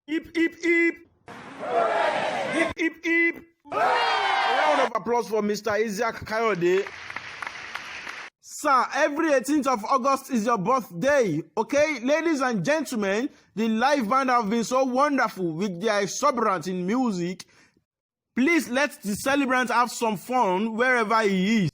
Hip, hip, hip. Hip, hip, hip. A round of applause for Mr. Isiaq Kayode. Sir, every 18th of August is your birthday, okay? Ladies and gentlemen, the live band have been so wonderful with their exuberance in music. Please let the celebrant have some fun wherever he is.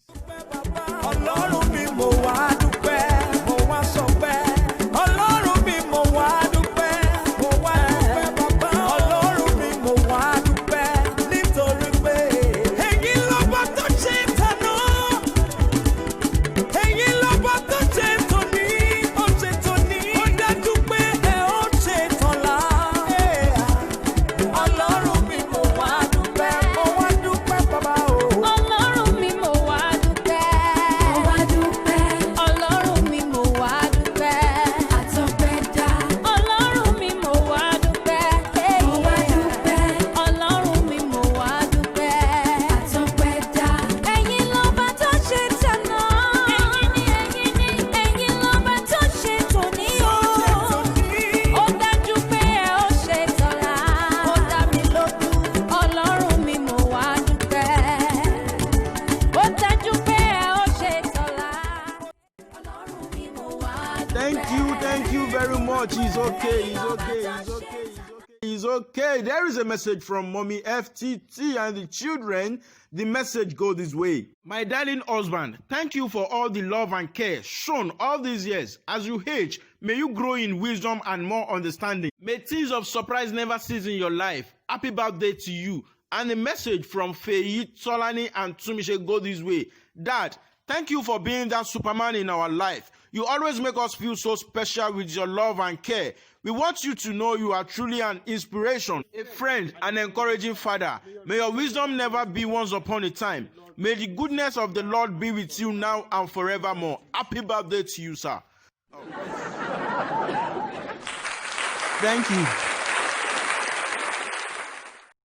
Thank you very much. He's okay. There is a message from Mommy FTT and the children. The message goes this way. My darling husband, thank you for all the love and care shown all these years. As you age, may you grow in wisdom and more understanding. May things of surprise never cease in your life. Happy birthday to you. And a message from Feyi, Tolani and Tumishe go this way. Dad, thank you for being that Superman in our life. You always make us feel so special with your love and care. We want you to know you are truly an inspiration, a friend, an encouraging father. May your wisdom never be once upon a time. May the goodness of the Lord be with you now and forevermore. Happy birthday to you, sir. Thank you.